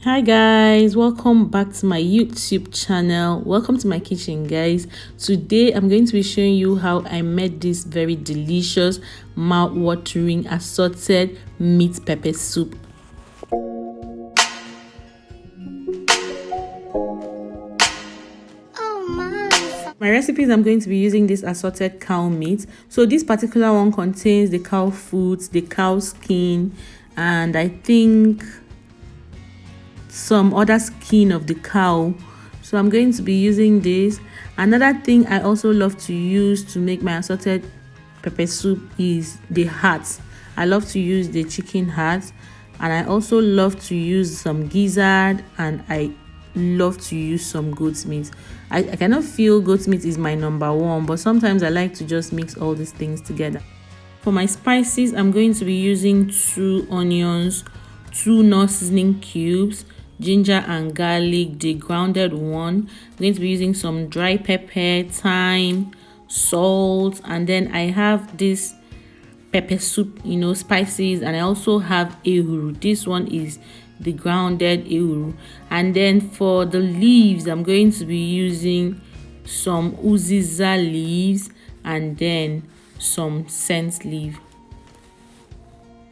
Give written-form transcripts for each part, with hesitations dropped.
Hi guys, welcome back to my YouTube channel. Welcome to my kitchen, guys. Today I'm going to be showing you how I made this very delicious, mouth-watering assorted meat pepper soup. My recipes, I'm going to be using this assorted cow meat. So this particular one contains the cow foot, the cow skin, and I think some other skin of the cow. So I'm going to be using this. Another thing I also love to use to make my assorted pepper soup is the heart. I love to use the chicken heart, and I also love to use some gizzard, and I love to use some goat's meat. I cannot feel goat's meat is my number one, but sometimes I like to just mix all these things together. For my spices, I'm going to be using 2 onions, 2 knor seasoning cubes, ginger and garlic, the grounded one. I'm going to be using some dry pepper, thyme, salt, and then I have this pepper soup, spices, and I also have ehuru. This one is the grounded ehuru. And then for the leaves, I'm going to be using some uziza leaves and then some scent leaf.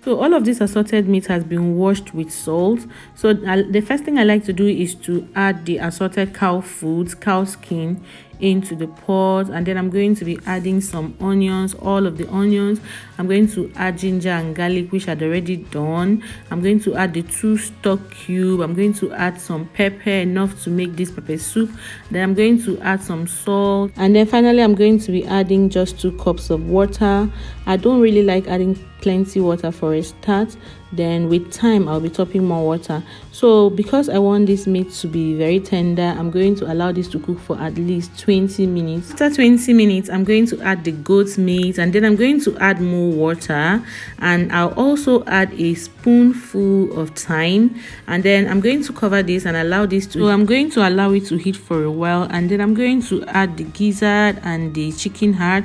So all of this assorted meat has been washed with salt. So the first thing I like to do is to add the assorted cow food, cow skin, into the pot, and then I'm going to be adding some onions, all of the onions. I'm going to add ginger and garlic, which I'd already done. I'm going to add the 2 stock cube. I'm going to add some pepper, enough to make this pepper soup. Then I'm going to add some salt, and then finally I'm going to be adding just 2 cups of water. I don't really like adding plenty water for a start. Then with time I'll be topping more water. So because I want this meat to be very tender, I'm going to allow this to cook for at least 20 minutes. After 20 minutes, I'm going to add the goat meat, and then I'm going to add more water, and I'll also add a spoonful of thyme, and then I'm going to cover this and allow this to I'm going to allow it to heat for a while, and then I'm going to add the gizzard and the chicken heart.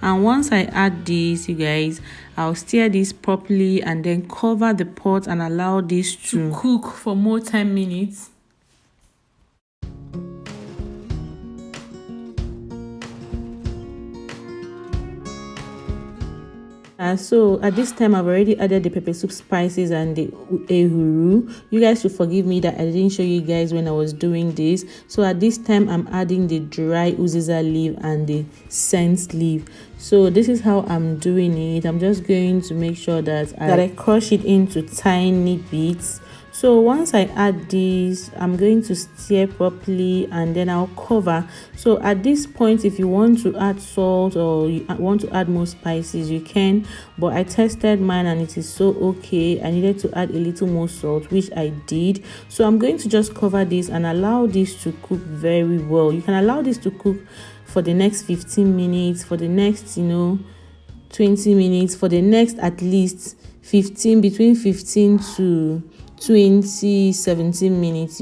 And once I add this, you guys, I'll stir this properly and then cover the pot and allow this to cook for more 10 minutes. So at this time I've already added the pepper soup spices and the ehuru. You guys should forgive me that I didn't show you guys when I was doing this. So at this time I'm adding the dry uziza leaf and the scent leaf. So this is how I'm doing it. I'm just going to make sure that I crush it into tiny bits. So once I add this, I'm going to stir properly and then I'll cover. So at this point, if you want to add salt or you want to add more spices, you can, but I tested mine and it is so okay. I needed to add a little more salt, which I did. So I'm going to just cover this and allow this to cook very well. You can allow this to cook for the next 15 minutes, for the next 20 minutes, for the next at least between 15 to 17 minutes,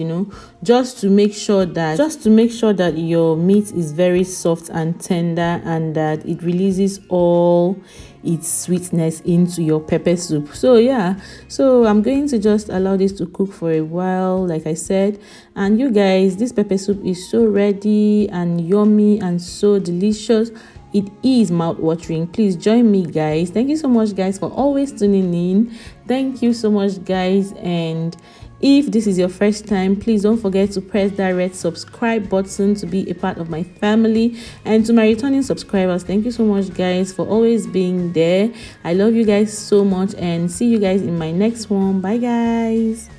just to make sure that your meat is very soft and tender and that it releases all its sweetness into your pepper soup. So yeah, so I'm going to just allow this to cook for a while, like I said. And you guys, this pepper soup is so ready and yummy and so delicious. It is mouth-watering. Please join me, guys. Thank you so much, guys, for always tuning in. Thank you so much, guys. And if this is your first time, please don't forget to press that red subscribe button to be a part of my family. And to my returning subscribers, thank you so much, guys, for always being there. I love you guys so much, and see you guys in my next one. Bye, guys.